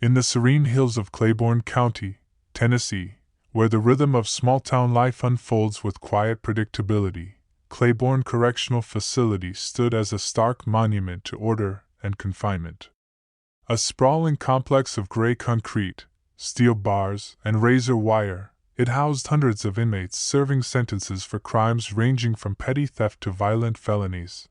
In the serene hills of Claiborne County, Tennessee, where the rhythm of small-town life unfolds with quiet predictability, Claiborne Correctional Facility stood as a stark monument to order and confinement. A sprawling complex of gray concrete, steel bars, and razor wire, it housed hundreds of inmates serving sentences for crimes ranging from petty theft to violent felonies.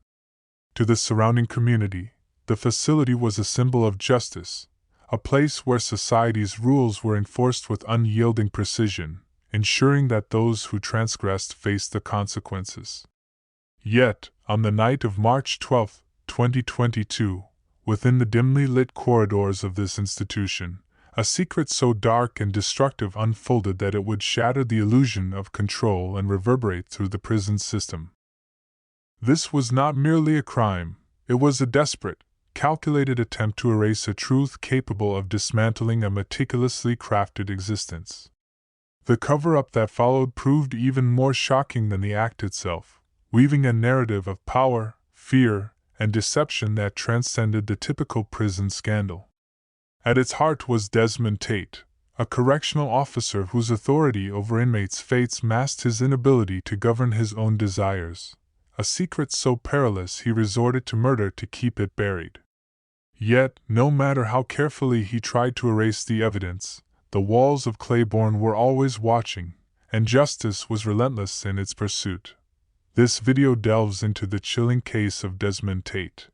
To the surrounding community, the facility was a symbol of justice, a place where society's rules were enforced with unyielding precision, ensuring that those who transgressed faced the consequences. Yet, on the night of March 12, 2022, within the dimly lit corridors of this institution, a secret so dark and destructive unfolded that it would shatter the illusion of control and reverberate through the prison system. This was not merely a crime, it was a desperate, calculated attempt to erase a truth capable of dismantling a meticulously crafted existence. The cover-up that followed proved even more shocking than the act itself, weaving a narrative of power, fear, and deception that transcended the typical prison scandal. At its heart was Desmond Tate, a correctional officer whose authority over inmates' fates masked his inability to govern his own desires, a secret so perilous he resorted to murder to keep it buried. Yet, no matter how carefully he tried to erase the evidence, the walls of Claiborne were always watching, and justice was relentless in its pursuit. This video delves into the chilling case of Desmond Tate,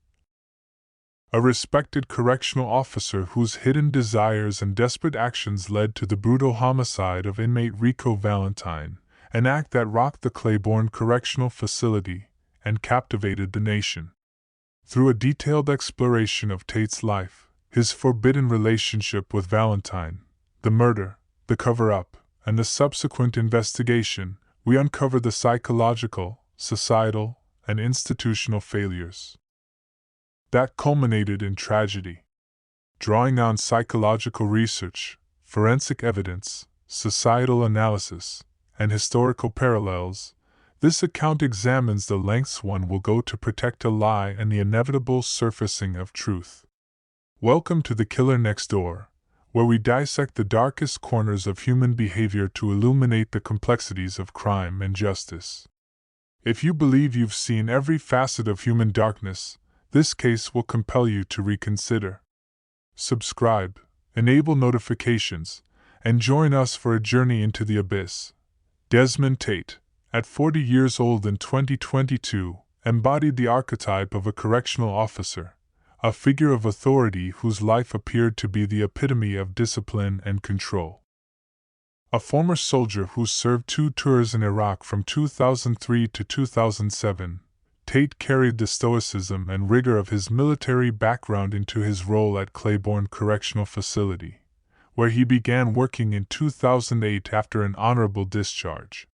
a respected correctional officer whose hidden desires and desperate actions led to the brutal homicide of inmate Rico Valentine, an act that rocked the Claiborne Correctional Facility and captivated the nation. Through a detailed exploration of Tate's life, his forbidden relationship with Valentine, the murder, the cover-up, and the subsequent investigation, we uncover the psychological, societal, and institutional failures that culminated in tragedy. Drawing on psychological research, forensic evidence, societal analysis, and historical parallels, this account examines the lengths one will go to protect a lie and the inevitable surfacing of truth. Welcome to The Killer Next Door, where we dissect the darkest corners of human behavior to illuminate the complexities of crime and justice. If you believe you've seen every facet of human darkness, this case will compel you to reconsider. Subscribe, enable notifications, and join us for a journey into the abyss. Desmond Tate, at 40 years old in 2022, embodied the archetype of a correctional officer, a figure of authority whose life appeared to be the epitome of discipline and control. A former soldier who served 2 tours in Iraq from 2003 to 2007, Tate carried the stoicism and rigor of his military background into his role at Claiborne Correctional Facility, where he began working in 2008 after an honorable discharge.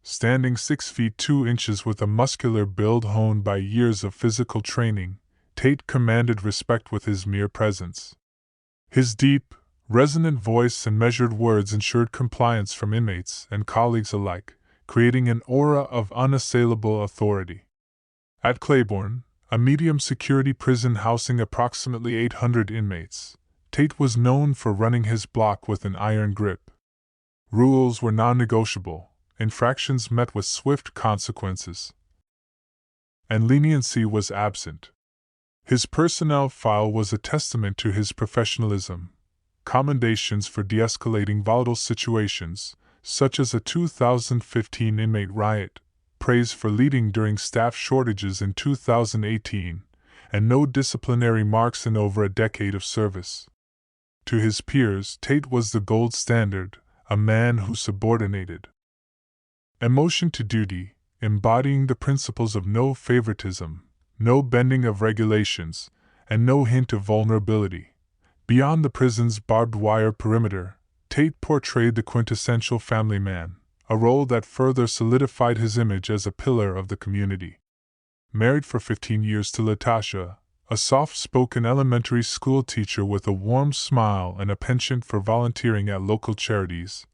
Standing 6 feet 2 inches with a muscular build honed by years of physical training, Tate commanded respect with his mere presence. His deep, resonant voice and measured words ensured compliance from inmates and colleagues alike, creating an aura of unassailable authority. At Claiborne, a medium-security prison housing approximately 800 inmates, Tate was known for running his block with an iron grip. Rules were non-negotiable, infractions met with swift consequences, and leniency was absent. His personnel file was a testament to his professionalism. Commendations for de-escalating volatile situations, such as a 2015 inmate riot, praise for leading during staff shortages in 2018, and no disciplinary marks in over a decade of service. To his peers, Tate was the gold standard, a man who subordinated emotion to duty, embodying the principles of no favoritism, no bending of regulations, and no hint of vulnerability. Beyond the prison's barbed wire perimeter, Tate portrayed the quintessential family man, a role that further solidified his image as a pillar of the community. Married for 15 years to Latasha, a soft-spoken elementary school teacher with a warm smile and a penchant for volunteering at local charities,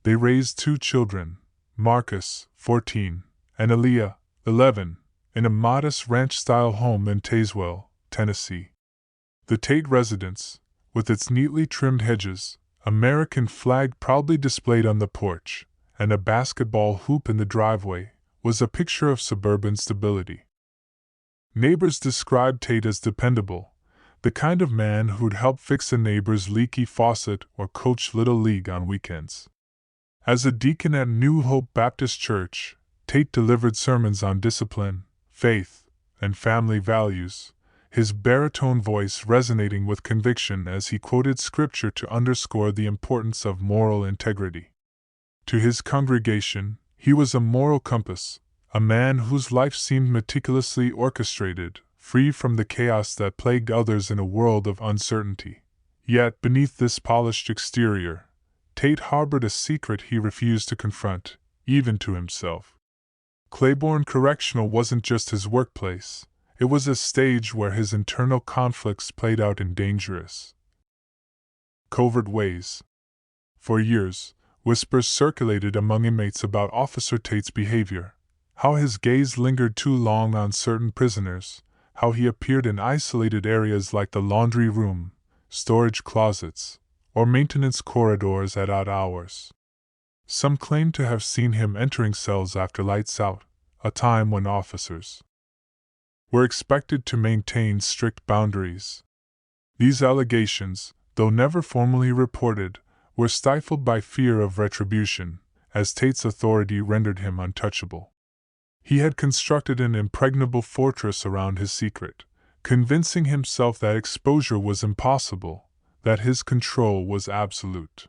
they raised 2 children, Marcus, 14, and Aaliyah, 11, in a modest ranch-style home in Tazewell, Tennessee. The Tate residence, with its neatly trimmed hedges, American flag proudly displayed on the porch, and a basketball hoop in the driveway, was a picture of suburban stability. Neighbors described Tate as dependable, the kind of man who'd help fix a neighbor's leaky faucet or coach Little League on weekends. As a deacon at New Hope Baptist Church, Tate delivered sermons on discipline, faith, and family values, his baritone voice resonating with conviction as he quoted scripture to underscore the importance of moral integrity. To his congregation, he was a moral compass, a man whose life seemed meticulously orchestrated, free from the chaos that plagued others in a world of uncertainty. Yet, beneath this polished exterior, Tate harbored a secret he refused to confront, even to himself. Claiborne Correctional wasn't just his workplace, it was a stage where his internal conflicts played out in dangerous, covert ways. For years, whispers circulated among inmates about Officer Tate's behavior, how his gaze lingered too long on certain prisoners, how he appeared in isolated areas like the laundry room, storage closets, or maintenance corridors at odd hours. Some claimed to have seen him entering cells after lights out, a time when officers were expected to maintain strict boundaries. These allegations, though never formally reported, were stifled by fear of retribution, as Tate's authority rendered him untouchable. He had constructed an impregnable fortress around his secret, convincing himself that exposure was impossible, that his control was absolute.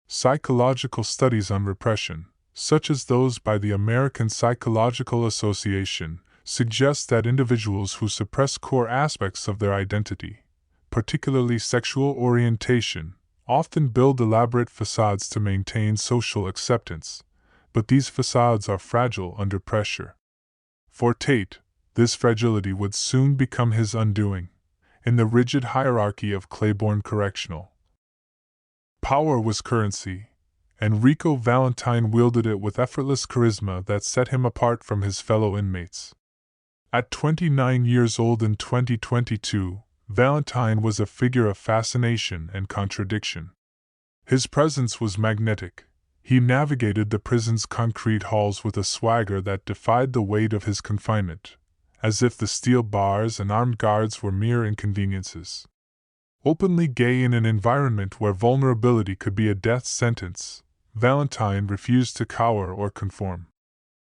Psychological studies on repression, such as those by the American Psychological Association, suggest that individuals who suppress core aspects of their identity, particularly sexual orientation, often build elaborate facades to maintain social acceptance, but these facades are fragile under pressure. For Tate, this fragility would soon become his undoing, in the rigid hierarchy of Claiborne Correctional. Power was currency, and Rico Valentine wielded it with effortless charisma that set him apart from his fellow inmates. At 29 years old in 2022, Valentine was a figure of fascination and contradiction. His presence was magnetic. He navigated the prison's concrete halls with a swagger that defied the weight of his confinement, as if the steel bars and armed guards were mere inconveniences. Openly gay in an environment where vulnerability could be a death sentence, Valentine refused to cower or conform.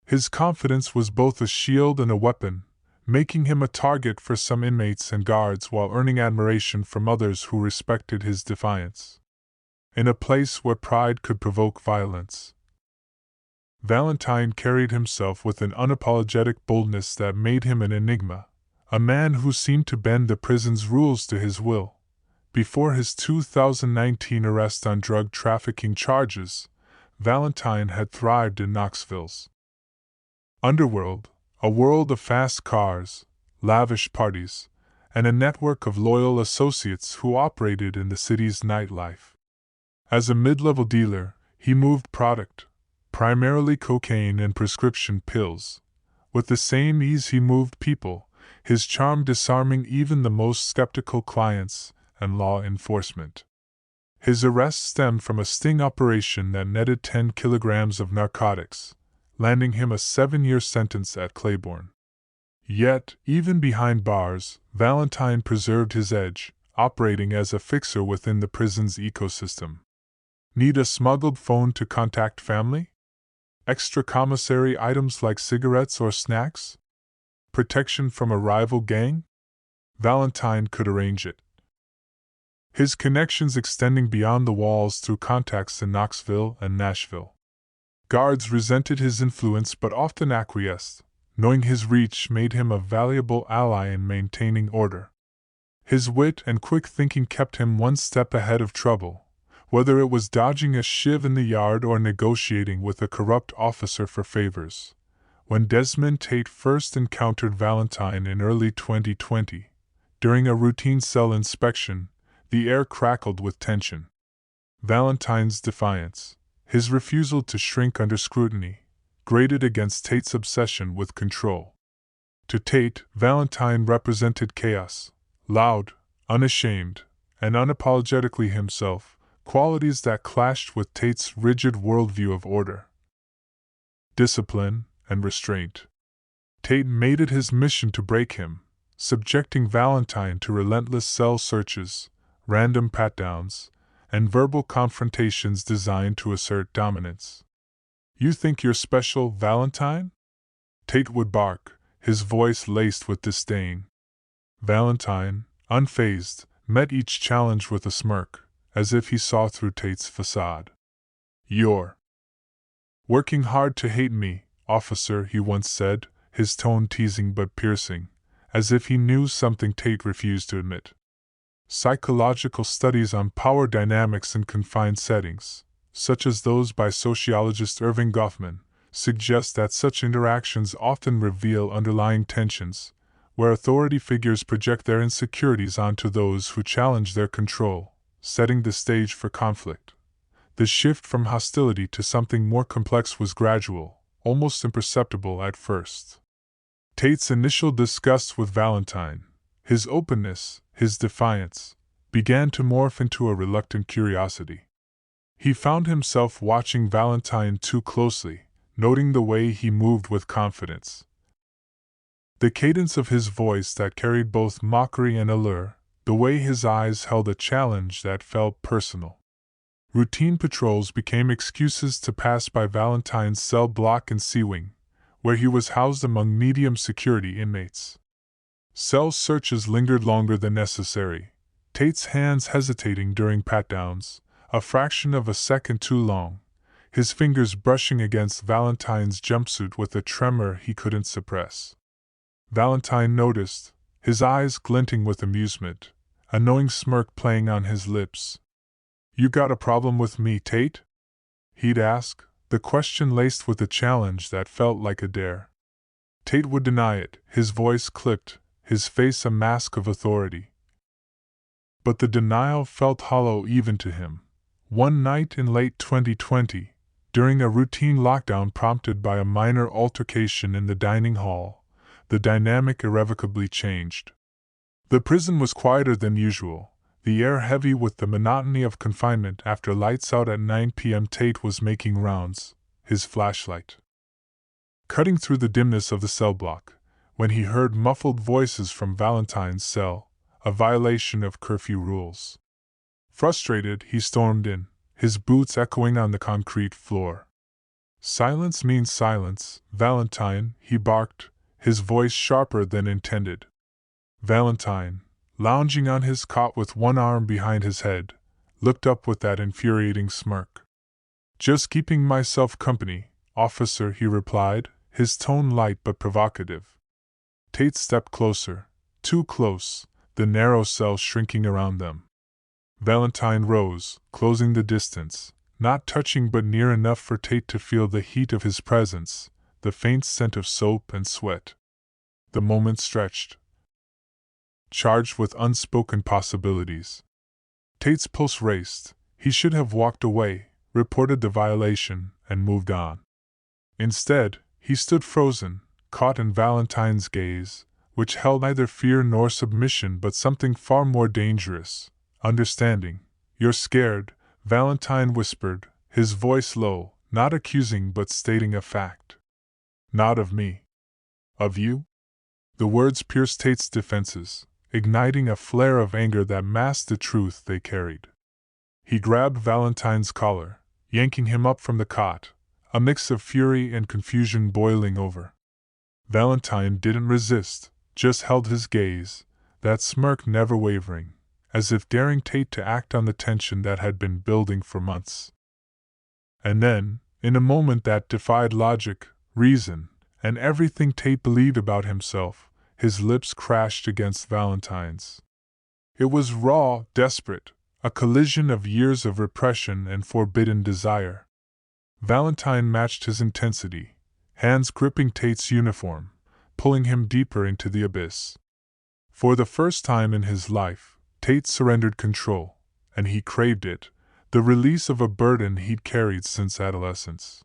His confidence was both a shield and a weapon, making him a target for some inmates and guards while earning admiration from others who respected his defiance. In a place where pride could provoke violence, Valentine carried himself with an unapologetic boldness that made him an enigma, a man who seemed to bend the prison's rules to his will. Before his 2019 arrest on drug trafficking charges, Valentine had thrived in Knoxville's underworld, a world of fast cars, lavish parties, and a network of loyal associates who operated in the city's nightlife. As a mid-level dealer, he moved product, primarily cocaine and prescription pills. With the same ease he moved people, his charm disarming even the most skeptical clients and law enforcement. His arrest stemmed from a sting operation that netted 10 kilograms of narcotics, landing him a 7-year sentence at Claiborne. Yet, even behind bars, Valentine preserved his edge, operating as a fixer within the prison's ecosystem. Need a smuggled phone to contact family? Extra commissary items like cigarettes or snacks? Protection from a rival gang? Valentine could arrange it. His connections extending beyond the walls through contacts in Knoxville and Nashville. Guards resented his influence but often acquiesced, knowing his reach made him a valuable ally in maintaining order. His wit and quick thinking kept him one step ahead of trouble, whether it was dodging a shiv in the yard or negotiating with a corrupt officer for favors. When Desmond Tate first encountered Valentine in early 2020, during a routine cell inspection, the air crackled with tension. Valentine's defiance, his refusal to shrink under scrutiny, grated against Tate's obsession with control. To Tate, Valentine represented chaos, loud, unashamed, and unapologetically himself, qualities that clashed with Tate's rigid worldview of order, discipline, and restraint. Tate made it his mission to break him, subjecting Valentine to relentless cell searches, random pat-downs, and verbal confrontations designed to assert dominance. "You think you're special, Valentine?" Tate would bark, his voice laced with disdain. Valentine, unfazed, met each challenge with a smirk, as if he saw through Tate's facade. "You're working hard to hate me, officer," he once said, his tone teasing but piercing, as if he knew something Tate refused to admit. Psychological studies on power dynamics in confined settings, such as those by sociologist Irving Goffman, suggest that such interactions often reveal underlying tensions, where authority figures project their insecurities onto those who challenge their control, setting the stage for conflict. The shift from hostility to something more complex was gradual, almost imperceptible at first. Tate's initial disgust with Valentine, his openness, his defiance, began to morph into a reluctant curiosity. He found himself watching Valentine too closely, noting the way he moved with confidence, the cadence of his voice that carried both mockery and allure, the way his eyes held a challenge that felt personal. Routine patrols became excuses to pass by Valentine's cell block in C-Wing, where he was housed among medium security inmates. Cell searches lingered longer than necessary, Tate's hands hesitating during pat-downs, a fraction of a second too long, his fingers brushing against Valentine's jumpsuit with a tremor he couldn't suppress. Valentine noticed, his eyes glinting with amusement, a knowing smirk playing on his lips. "You got a problem with me, Tate?" he'd ask, the question laced with a challenge that felt like a dare. Tate would deny it, his voice clipped, his face a mask of authority. But the denial felt hollow even to him. One night in late 2020, during a routine lockdown prompted by a minor altercation in the dining hall, the dynamic irrevocably changed. The prison was quieter than usual, the air heavy with the monotony of confinement. After lights out at 9 p.m. Tate was making rounds, his flashlight cutting through the dimness of the cell block, when he heard muffled voices from Valentine's cell, a violation of curfew rules. Frustrated, he stormed in, his boots echoing on the concrete floor. "Silence means silence, Valentine," he barked, his voice sharper than intended. Valentine, lounging on his cot with one arm behind his head, looked up with that infuriating smirk. "Just keeping myself company, officer," he replied, his tone light but provocative. Tate stepped closer, too close, the narrow cell shrinking around them. Valentine rose, closing the distance, not touching but near enough for Tate to feel the heat of his presence, the faint scent of soap and sweat. The moment stretched, charged with unspoken possibilities. Tate's pulse raced. He should have walked away, reported the violation, and moved on. Instead, he stood frozen, caught in Valentine's gaze, which held neither fear nor submission but something far more dangerous, understanding. "You're scared," Valentine whispered, his voice low, not accusing but stating a fact. "Not of me. Of you?" The words pierced Tate's defenses, igniting a flare of anger that masked the truth they carried. He grabbed Valentine's collar, yanking him up from the cot, a mix of fury and confusion boiling over. Valentine didn't resist, just held his gaze, that smirk never wavering, as if daring Tate to act on the tension that had been building for months. And then, in a moment that defied logic, reason, and everything Tate believed about himself, his lips crashed against Valentine's. It was raw, desperate, a collision of years of repression and forbidden desire. Valentine matched his intensity, hands gripping Tate's uniform, pulling him deeper into the abyss. For the first time in his life, Tate surrendered control, and he craved it, the release of a burden he'd carried since adolescence.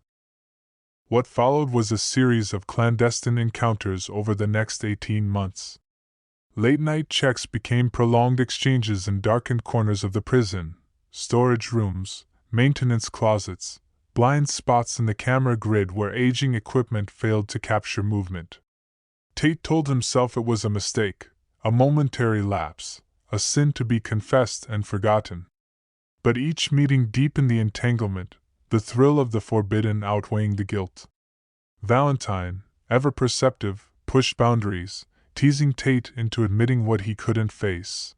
What followed was a series of clandestine encounters over the next 18 months. Late-night checks became prolonged exchanges in darkened corners of the prison, storage rooms, maintenance closets, blind spots in the camera grid where aging equipment failed to capture movement. Tate told himself it was a mistake, a momentary lapse, a sin to be confessed and forgotten. But each meeting deepened the entanglement, the thrill of the forbidden outweighing the guilt. Valentine, ever perceptive, pushed boundaries, teasing Tate into admitting what he couldn't face.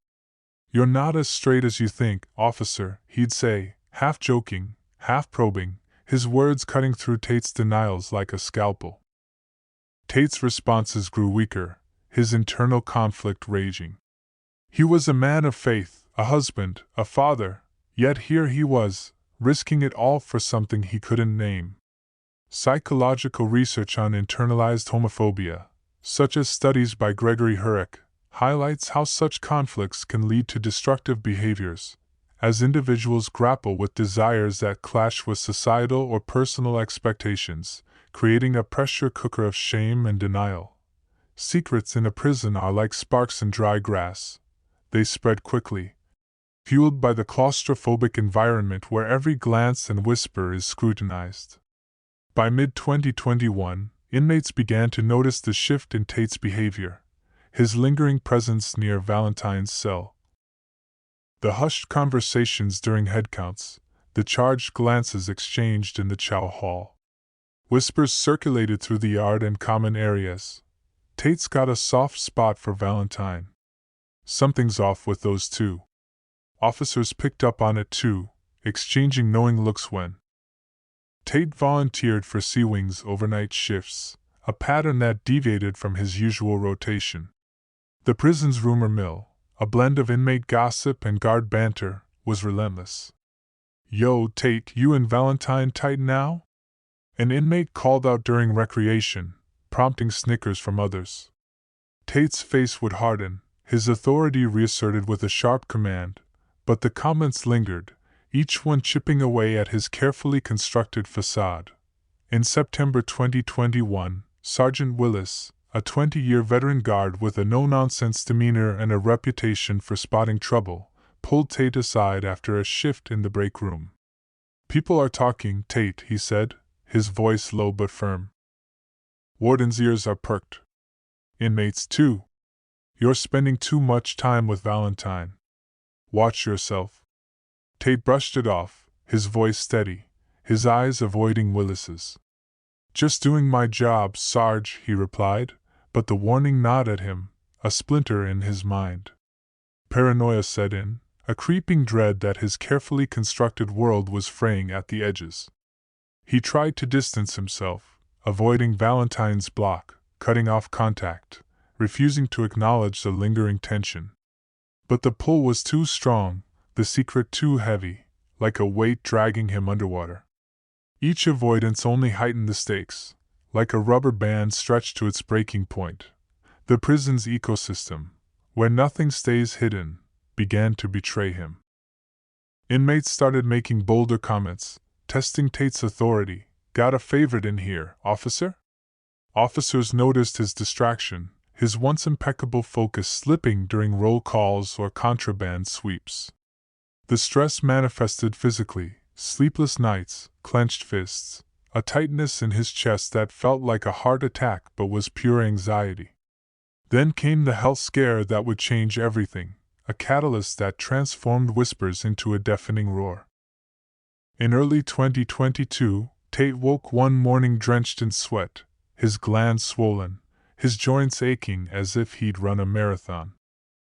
"You're not as straight as you think, officer," he'd say, half joking, half probing, his words cutting through Tate's denials like a scalpel. Tate's responses grew weaker, his internal conflict raging. He was a man of faith, a husband, a father, yet here he was, risking it all for something he couldn't name. Psychological research on internalized homophobia, such as studies by Gregory Hurek, highlights how such conflicts can lead to destructive behaviors, as individuals grapple with desires that clash with societal or personal expectations, creating a pressure cooker of shame and denial. Secrets in a prison are like sparks in dry grass. They spread quickly, fueled by the claustrophobic environment where every glance and whisper is scrutinized. By mid-2021, inmates began to notice the shift in Tate's behavior, his lingering presence near Valentine's cell. The hushed conversations during headcounts, the charged glances exchanged in the chow hall. Whispers circulated through the yard and common areas. Tate's got a soft spot for Valentine. Something's off with those two. Officers picked up on it too, exchanging knowing looks when Tate volunteered for Sea Wing's overnight shifts, a pattern that deviated from his usual rotation. The prison's rumor mill, a blend of inmate gossip and guard banter, was relentless. "Yo, Tate, you and Valentine tight now?" An inmate called out during recreation, prompting snickers from others. Tate's face would harden, his authority reasserted with a sharp command, but the comments lingered, each one chipping away at his carefully constructed facade. In September 2021, Sergeant Willis, a 20-year veteran guard with a no-nonsense demeanor and a reputation for spotting trouble, pulled Tate aside after a shift in the break room. "People are talking, Tate," he said, his voice low but firm. Warden's ears are perked. Inmates too. "You're spending too much time with Valentine. Watch yourself." Tate brushed it off, his voice steady, his eyes avoiding Willis's. "Just doing my job, Sarge," he replied, but the warning gnawed at him, a splinter in his mind. Paranoia set in, a creeping dread that his carefully constructed world was fraying at the edges. He tried to distance himself, avoiding Valentine's block, cutting off contact, refusing to acknowledge the lingering tension. But the pull was too strong, the secret too heavy, like a weight dragging him underwater. Each avoidance only heightened the stakes, like a rubber band stretched to its breaking point. The prison's ecosystem, where nothing stays hidden, began to betray him. Inmates started making bolder comments, testing Tate's authority. "Got a favorite in here, officer?" Officers noticed his distraction, his once impeccable focus slipping during roll calls or contraband sweeps. The stress manifested physically, sleepless nights, clenched fists, a tightness in his chest that felt like a heart attack but was pure anxiety. Then came the health scare that would change everything, a catalyst that transformed whispers into a deafening roar. In early 2022, Tate woke one morning drenched in sweat, his glands swollen, his joints aching as if he'd run a marathon.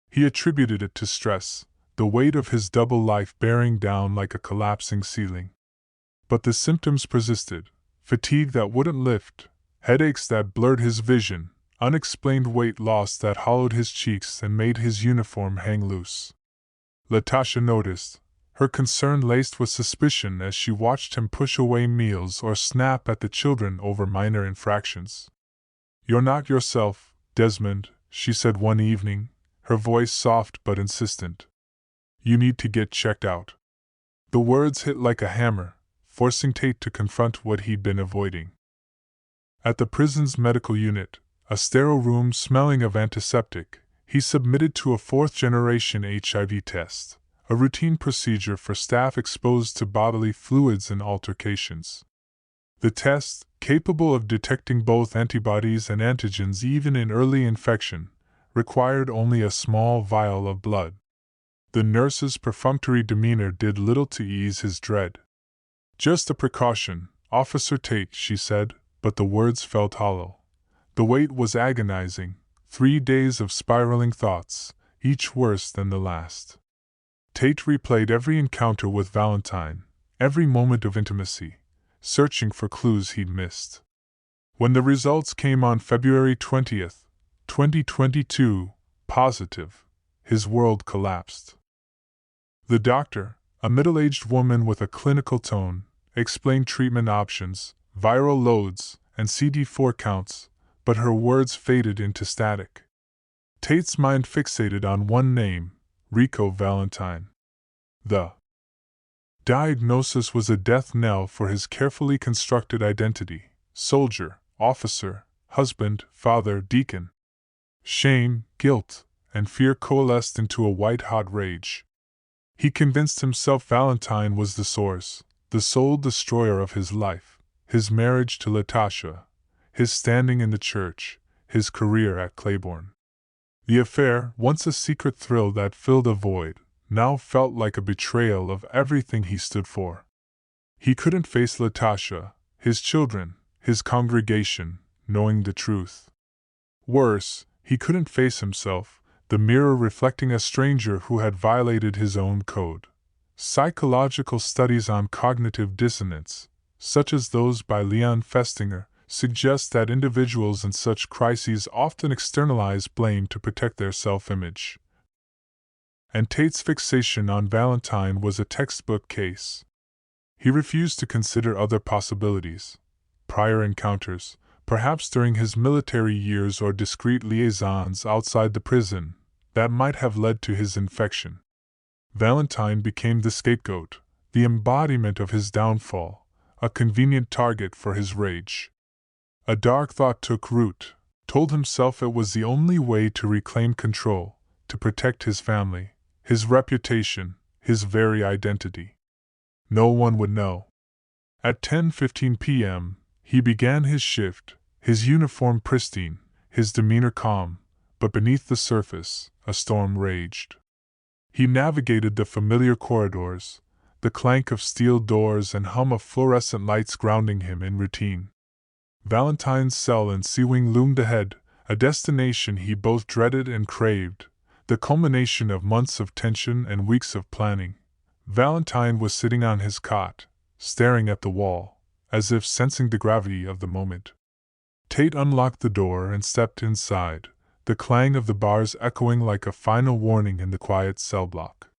He attributed it to stress, the weight of his double life bearing down like a collapsing ceiling. But the symptoms persisted: fatigue that wouldn't lift, headaches that blurred his vision, unexplained weight loss that hollowed his cheeks and made his uniform hang loose. Latasha noticed, her concern laced with suspicion as she watched him push away meals or snap at the children over minor infractions. "You're not yourself, Desmond," she said one evening, her voice soft but insistent. "You need to get checked out." The words hit like a hammer, forcing Tate to confront what he'd been avoiding. At the prison's medical unit, a sterile room smelling of antiseptic, He submitted to a fourth-generation HIV test, a routine procedure for staff exposed to bodily fluids in altercations. The test, capable of detecting both antibodies and antigens even in early infection, required only a small vial of blood. The nurse's perfunctory demeanor did little to ease his dread. "Just a precaution, Officer Tate," she said, but the words felt hollow. The wait was agonizing, 3 days of spiraling thoughts, each worse than the last. Tate replayed every encounter with Valentine, every moment of intimacy, searching for clues he'd missed. When the results came on February 20th, 2022, positive, his world collapsed. The doctor, a middle-aged woman with a clinical tone, explained treatment options, viral loads, and CD4 counts, but her words faded into static. Tate's mind fixated on one name, Rico Valentine. The diagnosis was a death knell for his carefully constructed identity: soldier, officer, husband, father, deacon. Shame, guilt, and fear coalesced into a white-hot rage. He convinced himself Valentine was the source, the sole destroyer of his life: his marriage to Latasha, his standing in the church, his career at Claiborne. The affair, once a secret thrill that filled a void, now felt like a betrayal of everything he stood for. He couldn't face Latasha, his children, his congregation, knowing the truth. Worse, he couldn't face himself, the mirror reflecting a stranger who had violated his own code. Psychological studies on cognitive dissonance, such as those by Leon Festinger, suggest that individuals in such crises often externalize blame to protect their self-image. And Tate's fixation on Valentine was a textbook case. He refused to consider other possibilities: prior encounters, perhaps during his military years, or discreet liaisons outside the prison, that might have led to his infection. Valentine became the scapegoat, the embodiment of his downfall, a convenient target for his rage. A dark thought took root: told himself it was the only way to reclaim control, to protect his family, his reputation, his very identity. No one would know. At 10:15 p.m., he began his shift, his uniform pristine, his demeanor calm, but beneath the surface, a storm raged. He navigated the familiar corridors, the clank of steel doors and hum of fluorescent lights grounding him in routine. Valentine's cell in C Wing loomed ahead, a destination he both dreaded and craved, the culmination of months of tension and weeks of planning. Valentine was sitting on his cot, staring at the wall, as if sensing the gravity of the moment. Tate unlocked the door and stepped inside, the clang of the bars echoing like a final warning in the quiet cell block.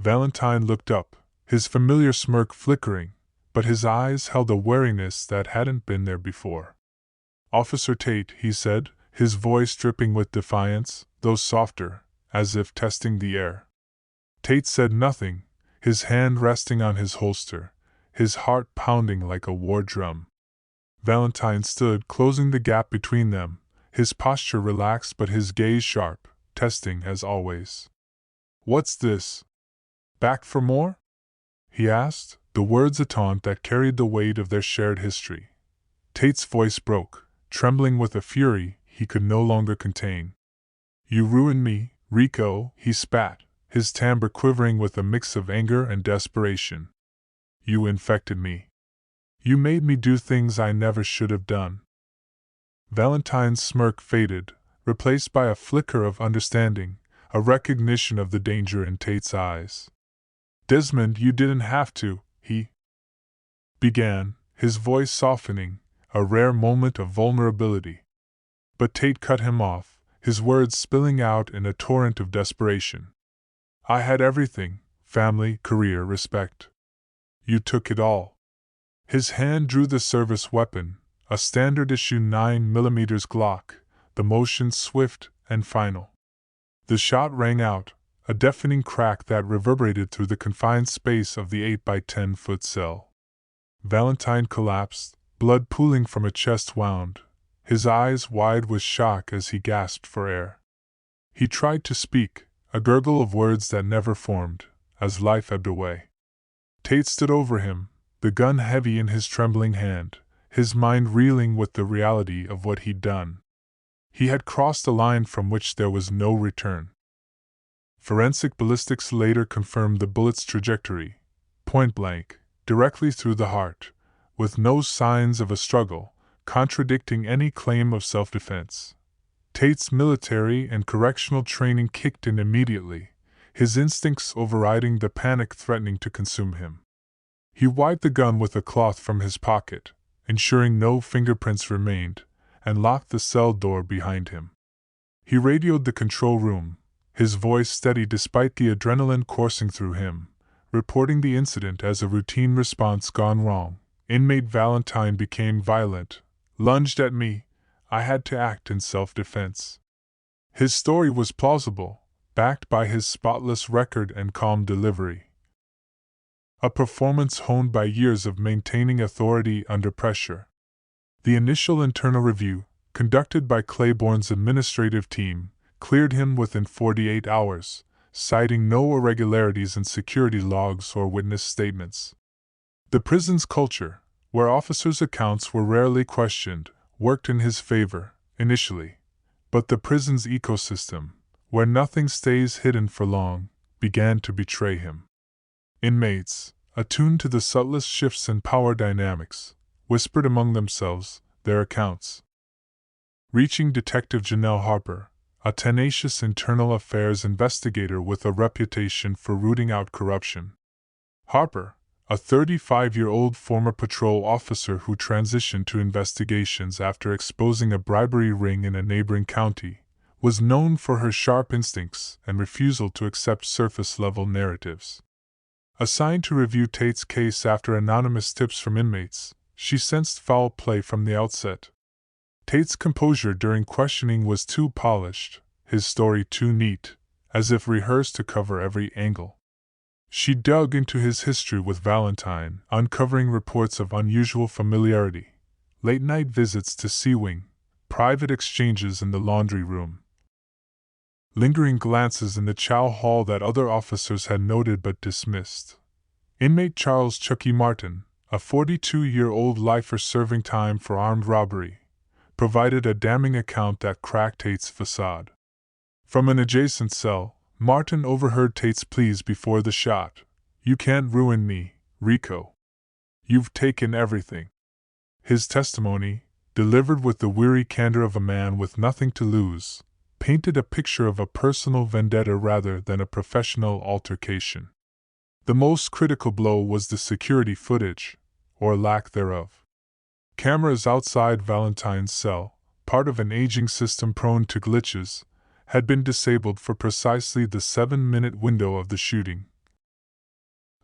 Valentine looked up, his familiar smirk flickering, but his eyes held a wariness that hadn't been there before. "Officer Tate," he said, his voice dripping with defiance, though softer, as if testing the air. Tate said nothing, his hand resting on his holster, his heart pounding like a war drum. Valentine stood, closing the gap between them, his posture relaxed but his gaze sharp, testing as always. "What's this? Back for more?" he asked, the words a taunt that carried the weight of their shared history. Tate's voice broke, trembling with a fury he could no longer contain. "You ruined me, Rico," he spat, his timbre quivering with a mix of anger and desperation. "You infected me. You made me do things I never should have done." Valentine's smirk faded, replaced by a flicker of understanding, a recognition of the danger in Tate's eyes. "Desmond, you didn't have to," he began, his voice softening, a rare moment of vulnerability. But Tate cut him off, his words spilling out in a torrent of desperation. "I had everything: family, career, respect. You took it all." His hand drew the service weapon, a standard-issue 9mm Glock, the motion swift and final. The shot rang out, a deafening crack that reverberated through the confined space of the 8-by-10-foot cell. Valentine collapsed, blood pooling from a chest wound, his eyes wide with shock as he gasped for air. He tried to speak, a gurgle of words that never formed, as life ebbed away. Tate stood over him, the gun heavy in his trembling hand, his mind reeling with the reality of what he'd done. He had crossed a line from which there was no return. Forensic ballistics later confirmed the bullet's trajectory, point blank, directly through the heart, with no signs of a struggle, contradicting any claim of self-defense. Tate's military and correctional training kicked in immediately, his instincts overriding the panic threatening to consume him. He wiped the gun with a cloth from his pocket, ensuring no fingerprints remained, and locked the cell door behind him. He radioed the control room, his voice steady despite the adrenaline coursing through him, reporting the incident as a routine response gone wrong. Inmate Valentine became violent, lunged at me. I had to act in self-defense. His story was plausible, backed by his spotless record and calm delivery. A performance honed by years of maintaining authority under pressure. The initial internal review, conducted by Claiborne's administrative team, cleared him within 48 hours, citing no irregularities in security logs or witness statements. The prison's culture, where officers' accounts were rarely questioned, worked in his favor, initially, but the prison's ecosystem, where nothing stays hidden for long, began to betray him. Inmates, attuned to the subtlest shifts in power dynamics, whispered among themselves their accounts. Reaching Detective Janelle Harper, a tenacious internal affairs investigator with a reputation for rooting out corruption. Harper, a 35-year-old former patrol officer who transitioned to investigations after exposing a bribery ring in a neighboring county, was known for her sharp instincts and refusal to accept surface-level narratives. Assigned to review Tate's case after anonymous tips from inmates, she sensed foul play from the outset. Tate's composure during questioning was too polished, his story too neat, as if rehearsed to cover every angle. She dug into his history with Valentine, uncovering reports of unusual familiarity, late-night visits to Sea Wing, private exchanges in the laundry room, lingering glances in the chow hall that other officers had noted but dismissed. Inmate Charles Chucky Martin, a 42-year-old lifer serving time for armed robbery, provided a damning account that cracked Tate's facade. From an adjacent cell, Martin overheard Tate's pleas before the shot. "You can't ruin me, Rico. You've taken everything." His testimony, delivered with the weary candor of a man with nothing to lose, painted a picture of a personal vendetta rather than a professional altercation. The most critical blow was the security footage, or lack thereof. Cameras outside Valentine's cell, part of an aging system prone to glitches, had been disabled for precisely the 7-minute window of the shooting.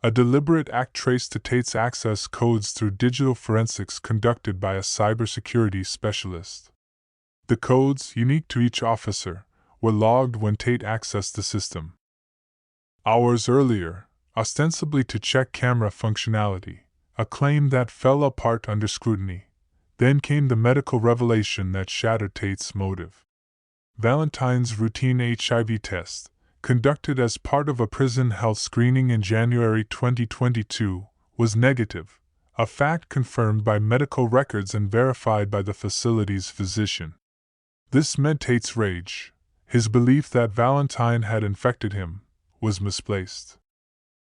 A deliberate act traced to Tate's access codes through digital forensics conducted by a cybersecurity specialist. The codes, unique to each officer, were logged when Tate accessed the system. Hours earlier, ostensibly to check camera functionality, a claim that fell apart under scrutiny. Then came the medical revelation that shattered Tate's motive. Valentine's routine HIV test, conducted as part of a prison health screening in January 2022, was negative, a fact confirmed by medical records and verified by the facility's physician. This meant Tate's rage, his belief that Valentine had infected him, was misplaced.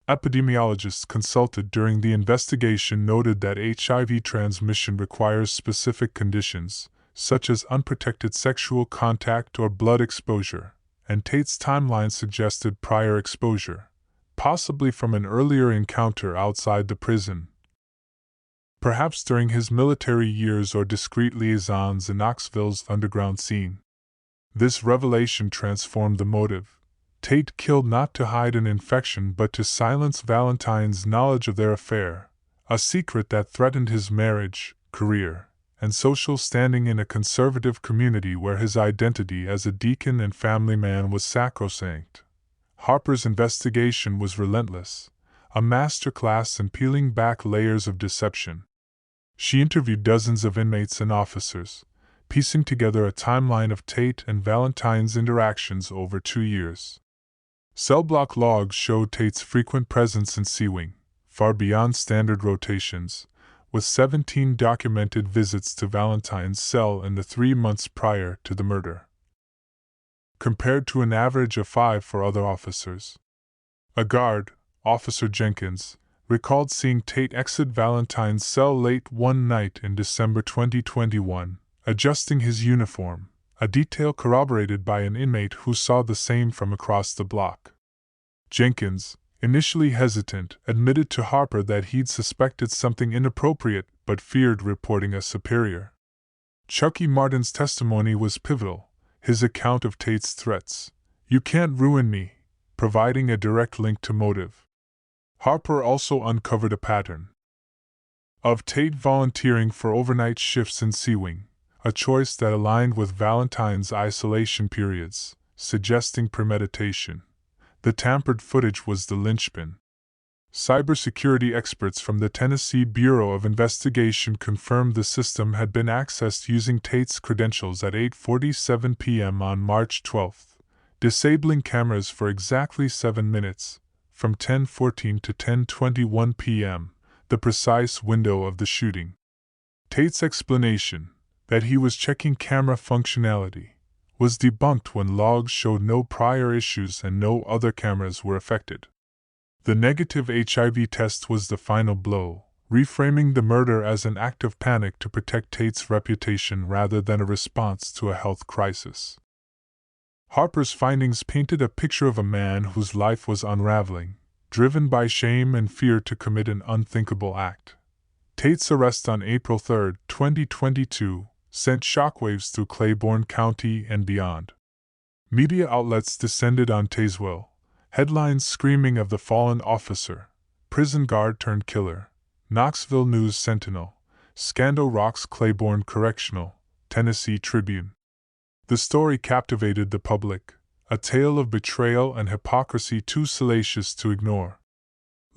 Epidemiologists consulted during the investigation noted that HIV transmission requires specific conditions, such as unprotected sexual contact or blood exposure, and Tate's timeline suggested prior exposure, possibly from an earlier encounter outside the prison. Perhaps during his military years or discreet liaisons in Knoxville's underground scene. This revelation transformed the motive. Tate killed not to hide an infection but to silence Valentine's knowledge of their affair, a secret that threatened his marriage, career, and social standing in a conservative community where his identity as a deacon and family man was sacrosanct. Harper's investigation was relentless, a masterclass in peeling back layers of deception. She interviewed dozens of inmates and officers, piecing together a timeline of Tate and Valentine's interactions over 2 years. Cell block logs showed Tate's frequent presence in C Wing, far beyond standard rotations, with 17 documented visits to Valentine's cell in the 3 months prior to the murder, compared to an average of 5 for other officers. A guard, Officer Jenkins, recalled seeing Tate exit Valentine's cell late one night in December 2021, adjusting his uniform, a detail corroborated by an inmate who saw the same from across the block. Jenkins, initially hesitant, admitted to Harper that he'd suspected something inappropriate but feared reporting a superior. Chucky Martin's testimony was pivotal, his account of Tate's threats, "You can't ruin me," providing a direct link to motive. Harper also uncovered a pattern of Tate volunteering for overnight shifts in C Wing, a choice that aligned with Valentine's isolation periods, suggesting premeditation. The tampered footage was the linchpin. Cybersecurity experts from the Tennessee Bureau of Investigation confirmed the system had been accessed using Tate's credentials at 8:47 p.m. on March 12, disabling cameras for exactly 7 minutes, from 10:14 to 10:21 p.m., the precise window of the shooting. Tate's explanation, that he was checking camera functionality, was debunked when logs showed no prior issues and no other cameras were affected. The negative HIV test was the final blow, reframing the murder as an act of panic to protect Tate's reputation rather than a response to a health crisis. Harper's findings painted a picture of a man whose life was unraveling, driven by shame and fear to commit an unthinkable act. Tate's arrest on April 3, 2022, sent shockwaves through Claiborne County and beyond. Media outlets descended on Tazewell, headlines screaming of the fallen officer, prison guard turned killer, Knoxville News Sentinel, scandal rocks Claiborne Correctional, Tennessee Tribune. The story captivated the public, a tale of betrayal and hypocrisy too salacious to ignore.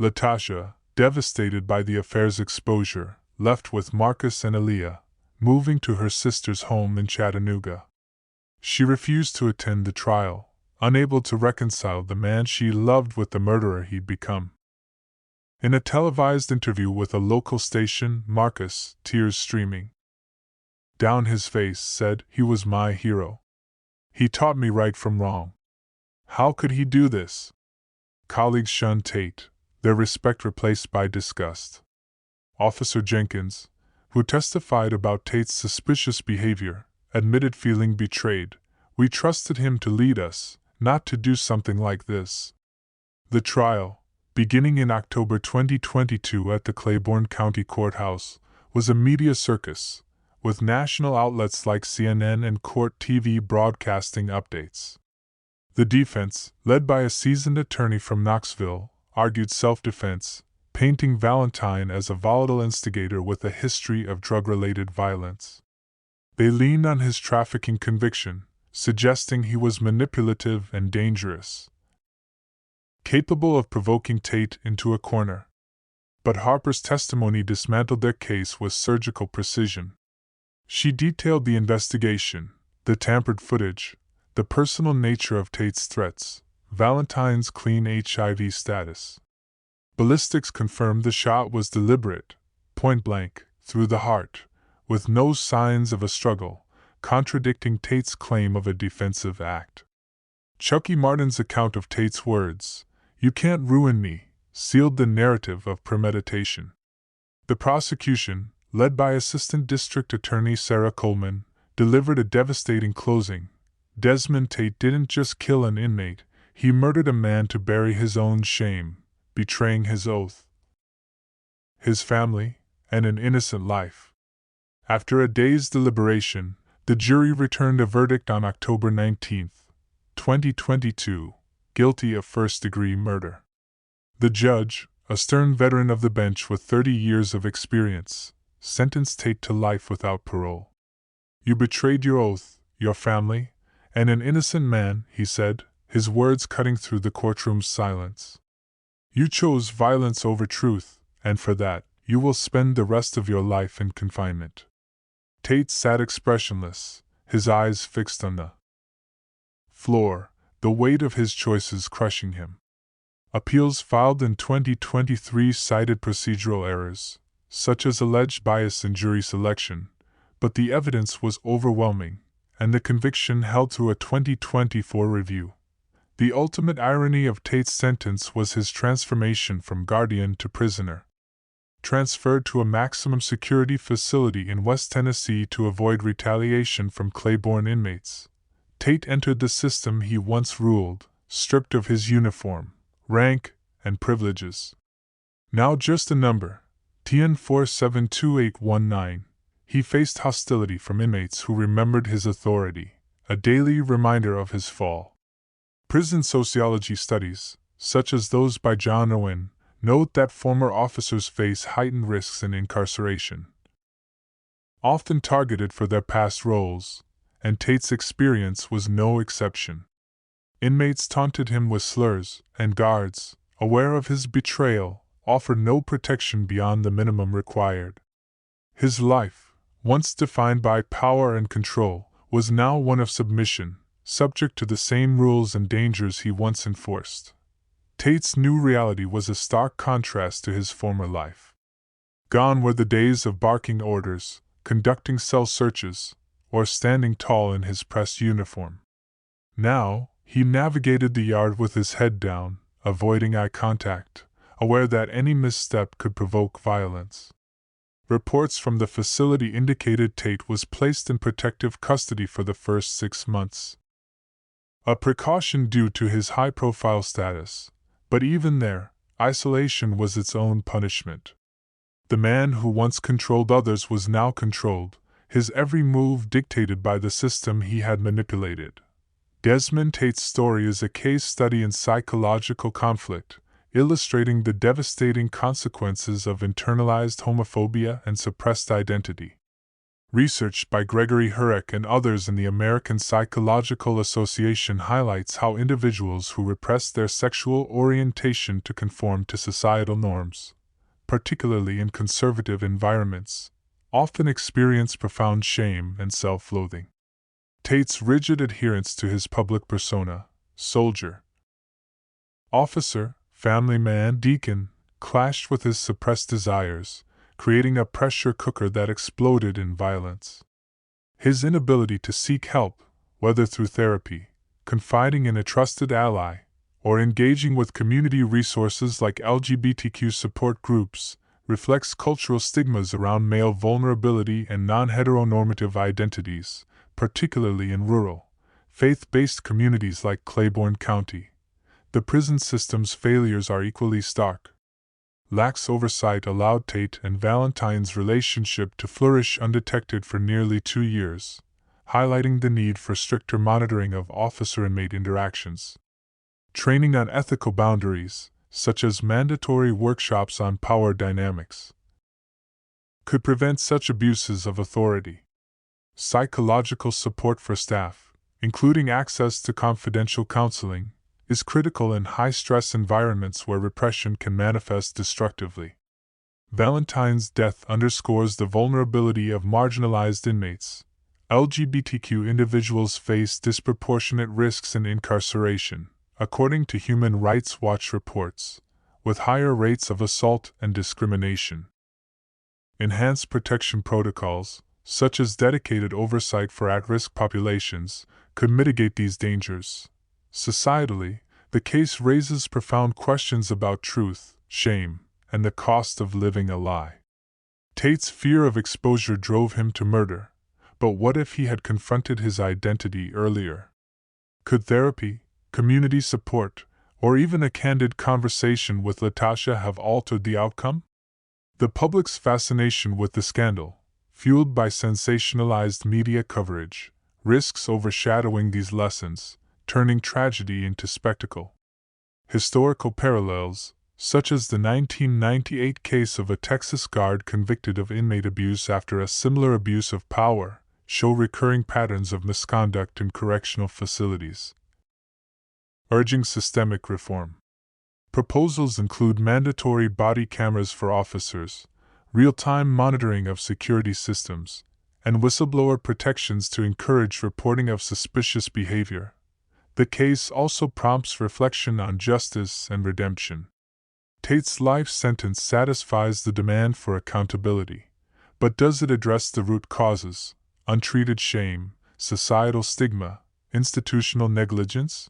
Latasha, devastated by the affair's exposure, left with Marcus and Aaliyah, moving to her sister's home in Chattanooga. She refused to attend the trial, unable to reconcile the man she loved with the murderer he'd become. In a televised interview with a local station, Marcus, tears streaming down his face, said, "He was my hero. He taught me right from wrong. How could he do this?" Colleagues shunned Tate, their respect replaced by disgust. Officer Jenkins, who testified about Tate's suspicious behavior, admitted feeling betrayed. "We trusted him to lead us, not to do something like this." The trial, beginning in October 2022 at the Claiborne County Courthouse, was a media circus, with national outlets like CNN and Court TV broadcasting updates. The defense, led by a seasoned attorney from Knoxville, argued self-defense, painting Valentine as a volatile instigator with a history of drug-related violence. They leaned on his trafficking conviction, suggesting he was manipulative and dangerous, capable of provoking Tate into a corner. But Harper's testimony dismantled their case with surgical precision. She detailed the investigation, the tampered footage, the personal nature of Tate's threats, Valentine's clean HIV status. Ballistics confirmed the shot was deliberate, point-blank, through the heart, with no signs of a struggle, contradicting Tate's claim of a defensive act. Chucky Martin's account of Tate's words, "You can't ruin me," sealed the narrative of premeditation. The prosecution, led by Assistant District Attorney Sarah Coleman, delivered a devastating closing. Desmond Tate didn't just kill an inmate, he murdered a man to bury his own shame, betraying his oath, his family, and an innocent life. After a day's deliberation, the jury returned a verdict on October 19, 2022, guilty of first-degree murder. The judge, a stern veteran of the bench with 30 years of experience, sentenced Tate to life without parole. "You betrayed your oath, your family, and an innocent man," he said, his words cutting through the courtroom's silence. "You chose violence over truth, and for that, you will spend the rest of your life in confinement." Tate sat expressionless, his eyes fixed on the floor, the weight of his choices crushing him. Appeals filed in 2023 cited procedural errors, such as alleged bias in jury selection, but the evidence was overwhelming, and the conviction held through a 2024 review. The ultimate irony of Tate's sentence was his transformation from guardian to prisoner. Transferred to a maximum security facility in West Tennessee to avoid retaliation from Claiborne inmates, Tate entered the system he once ruled, stripped of his uniform, rank, and privileges. Now just a number, TN 472819, he faced hostility from inmates who remembered his authority, a daily reminder of his fall. Prison sociology studies, such as those by John Owen, note that former officers face heightened risks in incarceration, often targeted for their past roles, and Tate's experience was no exception. Inmates taunted him with slurs, and guards, aware of his betrayal, offered no protection beyond the minimum required. His life, once defined by power and control, was now one of submission, subject to the same rules and dangers he once enforced. Tate's new reality was a stark contrast to his former life. Gone were the days of barking orders, conducting cell searches, or standing tall in his press uniform. Now, he navigated the yard with his head down, avoiding eye contact, aware that any misstep could provoke violence. Reports from the facility indicated Tate was placed in protective custody for the first 6 months. A precaution due to his high-profile status, but even there, isolation was its own punishment. The man who once controlled others was now controlled, his every move dictated by the system he had manipulated. Desmond Tate's story is a case study in psychological conflict, illustrating the devastating consequences of internalized homophobia and suppressed identity. Research by Gregory Hurek and others in the American Psychological Association highlights how individuals who repress their sexual orientation to conform to societal norms, particularly in conservative environments, often experience profound shame and self-loathing. Tate's rigid adherence to his public persona, soldier, officer, family man, deacon, clashed with his suppressed desires, creating a pressure cooker that exploded in violence. His inability to seek help, whether through therapy, confiding in a trusted ally, or engaging with community resources like LGBTQ support groups, reflects cultural stigmas around male vulnerability and non-heteronormative identities, particularly in rural, faith-based communities like Claiborne County. The prison system's failures are equally stark. Lax oversight allowed Tate and Valentine's relationship to flourish undetected for nearly 2 years, highlighting the need for stricter monitoring of officer-inmate interactions. Training on ethical boundaries, such as mandatory workshops on power dynamics, could prevent such abuses of authority. Psychological support for staff, including access to confidential counseling, is critical in high-stress environments where repression can manifest destructively. Valentine's death underscores the vulnerability of marginalized inmates. LGBTQ individuals face disproportionate risks in incarceration, according to Human Rights Watch reports, with higher rates of assault and discrimination. Enhanced protection protocols, such as dedicated oversight for at-risk populations, could mitigate these dangers. Societally, the case raises profound questions about truth, shame, and the cost of living a lie. Tate's fear of exposure drove him to murder, but what if he had confronted his identity earlier? Could therapy, community support, or even a candid conversation with Latasha have altered the outcome? The public's fascination with the scandal, fueled by sensationalized media coverage, risks overshadowing these lessons, turning tragedy into spectacle. Historical parallels, such as the 1998 case of a Texas guard convicted of inmate abuse after a similar abuse of power, show recurring patterns of misconduct in correctional facilities. Urging systemic reform. Proposals include mandatory body cameras for officers, real-time monitoring of security systems, and whistleblower protections to encourage reporting of suspicious behavior. The case also prompts reflection on justice and redemption. Tate's life sentence satisfies the demand for accountability, but does it address the root causes, untreated shame, societal stigma, institutional negligence?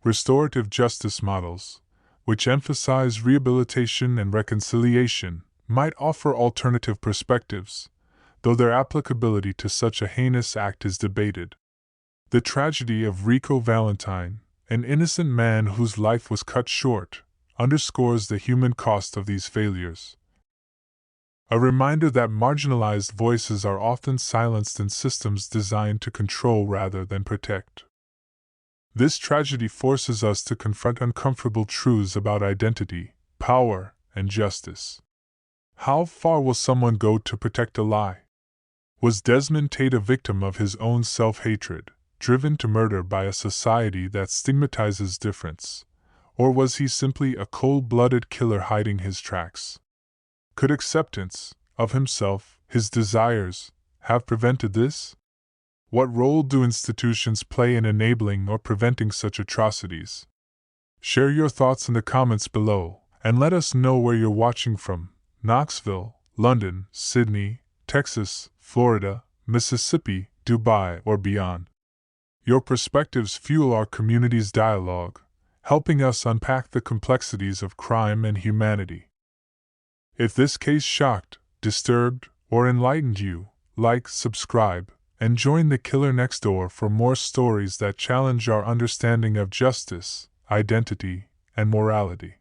Restorative justice models, which emphasize rehabilitation and reconciliation, might offer alternative perspectives, though their applicability to such a heinous act is debated. The tragedy of Rico Valentine, an innocent man whose life was cut short, underscores the human cost of these failures. A reminder that marginalized voices are often silenced in systems designed to control rather than protect. This tragedy forces us to confront uncomfortable truths about identity, power, and justice. How far will someone go to protect a lie? Was Desmond Tate a victim of his own self-hatred, driven to murder by a society that stigmatizes difference? Or was he simply a cold-blooded killer hiding his tracks? Could acceptance of himself, his desires, have prevented this? What role do institutions play in enabling or preventing such atrocities? Share your thoughts in the comments below, and let us know where you're watching from: Knoxville, London, Sydney, Texas, Florida, Mississippi, Dubai, or beyond. Your perspectives fuel our community's dialogue, helping us unpack the complexities of crime and humanity. If this case shocked, disturbed, or enlightened you, like, subscribe, and join the killer next door for more stories that challenge our understanding of justice, identity, and morality.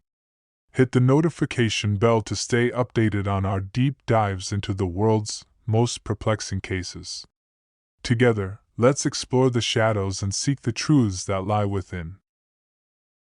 Hit the notification bell to stay updated on our deep dives into the world's most perplexing cases. Together, let's explore the shadows and seek the truths that lie within.